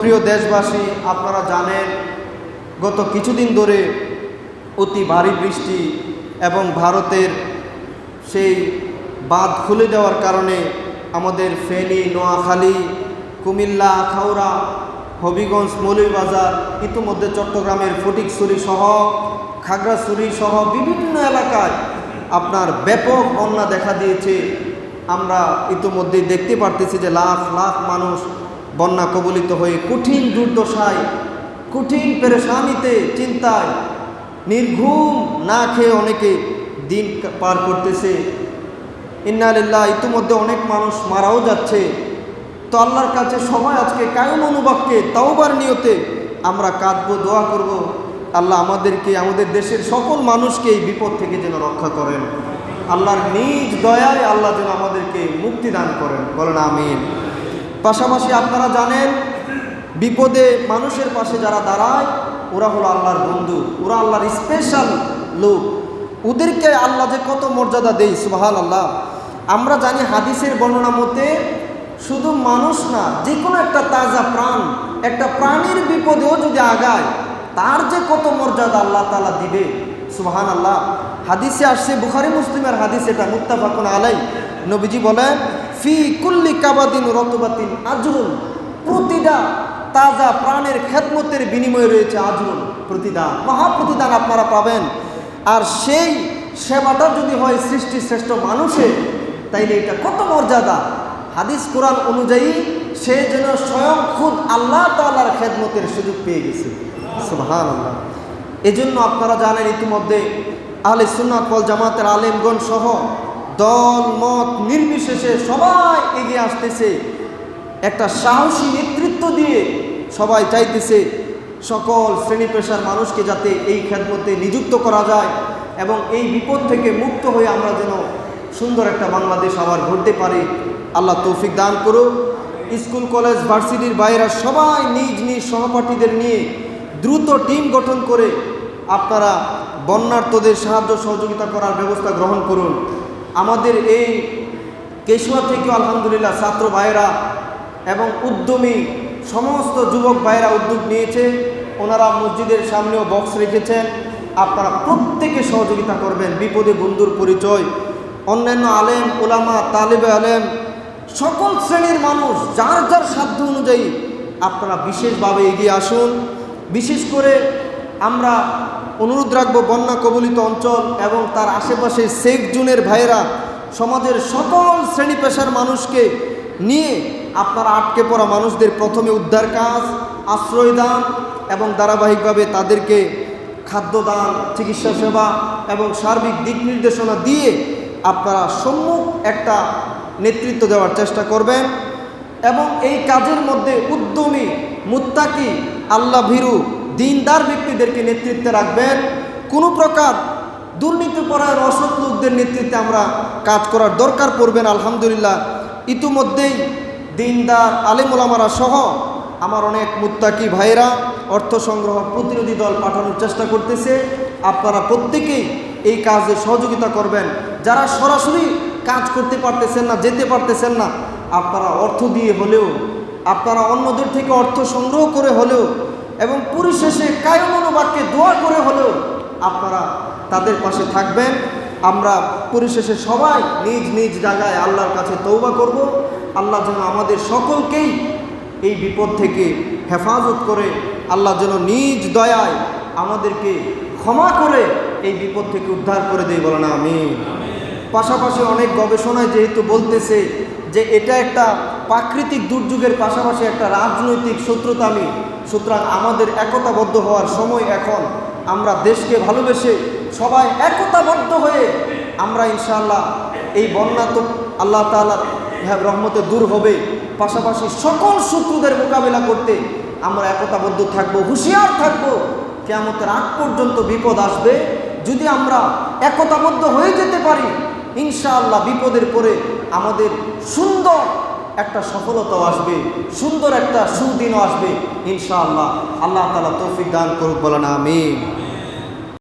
প্রিয় দেশবাসী, আপনারা জানেন গত কিছুদিন ধরে অতি ভারী বৃষ্টি এবং ভারতের সেই বাঁধ খুলে দেওয়ার কারণে আমাদের ফেনী, নোয়াখালী, কুমিল্লা, আখাউড়া, হবিগঞ্জ, মৌলভীবাজার, ইতিমধ্যে চট্টগ্রামের ফটিকছড়ি সহ খাগড়াছড়ি সহ বিভিন্ন এলাকায় আপনার ব্যাপক বন্যা দেখা দিয়েছে। আমরা ইতিমধ্যেই দেখতে পারতেছি যে লাখ লাখ মানুষ বন্যা কবলিত হয়ে কঠিন দুর্দশায়, কঠিন পেরেশানিতে, চিন্তায়, নির্ঘুম না খেয়ে অনেকে দিন পার করতেছে। ইন্না লিল্লাহ। ইতিমধ্যে অনেক মানুষ মারাও যাচ্ছে। তো আল্লাহর কাছে সবাই আজকে কায়ম অনুবাক্যে তাওবার নিয়তে আমরা কাঁদবো, দোয়া করব, আল্লাহ আমাদেরকে, আমাদের দেশের সকল মানুষকে এই বিপদ থেকে যেন রক্ষা করেন। আল্লাহর নিজ দয়ায় আল্লাহ যেন আমাদেরকে মুক্তি দান করেন, বলেন আমিন। পাশাপাশি আপনারা জানেন বিপদে মানুষের পাশে যারা দাঁড়ায় ওরা হলো আল্লাহর বন্ধু, ওরা আল্লাহর স্পেশাল লোক। ওদেরকে আল্লাহ যে কত মর্যাদা দেয়, সুবহানাল্লাহ। আমরা জানি হাদিসের বর্ণনা মতে শুধু মানুষ না, যে কোনো একটা তাজা প্রাণ, একটা প্রাণীর বিপদেও যদি আগায় তার যে কত মর্যাদা আল্লাহ তাআলা দিবে, সুবহানাল্লাহ। হাদিসে আসছে, বুখারী মুসলিমের হাদিস, এটা মুত্তাফাকুন আলাই। নবীজি বলেন, ফি কুল্লি কাবাদিন রতবাতিন আজরুন, প্রতিটা তাজা প্রাণের খেদমতের বিনিময়ে রয়েছে আজরুন, প্রতিদান, মহাপ্রতিদান আপনারা পাবেন। আর সেই সেবাটা যদি হয় সৃষ্টির শ্রেষ্ঠ মানুষের, তাইলে এটা কত মর্যাদা। হাদিস কোরআন অনুযায়ী সে যেন স্বয়ং খুদ আল্লাহ তাআলার খেদমতের সুযোগ পেয়ে গেছে, সুবহানাল্লাহ। এজন্য আপনারা জানেন ইতিমধ্যে আহলে সুন্নাত ওয়াল জামাতের আলেমগণ সহ দল মত নির্বিশেষে সবাই এগিয়ে আসতেছে, একটা সাহসী নেতৃত্ব দিয়ে সবাই চাইতেছে সকল শ্রেণী পেশার মানুষকে যাতে এই খেদমতে নিযুক্ত করা যায় এবং এই বিপদ থেকে মুক্ত হয়ে আমরা যেন সুন্দর একটা বাংলাদেশ আবার গড়তে পারি। আল্লাহ তৌফিক দান করুক। স্কুল কলেজ ভার্সিটির বাইরা সবাই নিজ নিজ সহপাঠীদের নিয়ে দ্রুত টিম গঠন করে আপনারা বন্যার্তদের সাহায্য সহযোগিতা করার ব্যবস্থা গ্রহণ করুন। আমাদের এই কেশুয়া থেকেও আলহামদুলিল্লাহ ছাত্র ভাইরা এবং উদ্যমী সমস্ত যুবক ভাইরা উদ্যোগ নিয়েছে। ওনারা মসজিদের সামনেও বক্স রেখেছেন। আপনারা প্রত্যেকে সহযোগিতা করবেন। বিপদে বন্ধুর পরিচয়। অন্যান্য আলেম, ওলামা, তালেবে আলেম, সকল শ্রেণীর মানুষ যার যার সাধ্য অনুযায়ী আপনারা বিশেষভাবে এগিয়ে আসুন। বিশেষ করে আমরা অনুরোধ রাখব, বন্যা কবলিত অঞ্চল এবং তার আশেপাশে সেফ জোনের ভাইয়েরা সমাজের সকল শ্রেণী পেশার মানুষকে নিয়ে আপনারা আটকে পড়া মানুষদের প্রথমে উদ্ধার কাজ, আশ্রয় দান এবং ধারাবাহিকভাবে তাদেরকে খাদ্যদান, চিকিৎসা সেবা এবং সার্বিক দিক নির্দেশনা দিয়ে আপনারা সম্মুখ একটা নেতৃত্ব দেওয়ার চেষ্টা করবেন এবং এই কাজের মধ্যে উদ্যমী, মুত্তাকি, আল্লাহ ভীরু, দিনদার ব্যক্তিদেরকে নেতৃত্বে রাখবেন। কোনো প্রকার দুর্নীতিপরায়ণ অসৎ লোকদের নেতৃত্বে আমরা কাজ করার দরকার পড়বেন। আলহামদুলিল্লাহ ইতিমধ্যেই দিনদার আলেম ওলামারা সহ আমার অনেক মুত্তাকি ভাইরা অর্থ সংগ্রহ প্রতিনিধি দল পাঠানোর চেষ্টা করতেছে। আপনারা প্রত্যেকেই এই কাজে সহযোগিতা করবেন। যারা সরাসরি কাজ করতে পারতেছেন না, যেতে পারতেছেন না, আপনারা অর্থ দিয়ে হলেও, আপনারা অন্যদের থেকে অর্থ সংগ্রহ করে হলেও এবং পরিশেষে কায়ম অনুবাক্যে দোয়া করে হলেও আপনারা তাদের পাশে থাকবেন। আমরা পরিশেষে সবাই নিজ নিজ জায়গায় আল্লাহর কাছে তওবা করব। আল্লাহ যেন আমাদের সকলকেই এই বিপদ থেকে হেফাজত করে, আল্লাহ যেন নিজ দয়ায় আমাদেরকে ক্ষমা করে এই বিপদ থেকে উদ্ধার করে দেয়, বলেন আমিন। পাশাপাশি অনেক গবেষণায় যেহেতু বলতেছে যে এটা একটা প্রাকৃতিক দুর্যোগের পাশাপাশি একটা রাজনৈতিক শত্রুতামি, সুতরাং আমাদের একতাবদ্ধ হওয়ার সময় এখন। আমরা দেশকে ভালোবেসে সবাই একতাবদ্ধ হয়ে আমরা ইনশাআল্লাহ এই বন্যা তো আল্লাহ তাআলার রহমতে দূর হবে, পাশাপাশি সকল শত্রুদের মোকাবেলা করতে আমরা একতাবদ্ধ থাকব, হুঁশিয়ার থাকব। কিয়ামতের আগ পর্যন্ত বিপদ আসবে, যদি আমরা একতাবদ্ধ হয়ে যেতে পারি ইনশাআল্লাহ বিপদের পরে আমাদের সুন্দর একটা সফলতাও আসবে, সুন্দর একটা সুদিনও আসবে ইনশাআল্লাহ। আল্লাহ তাআলা তৌফিক দান করুক, বলেন আমিন।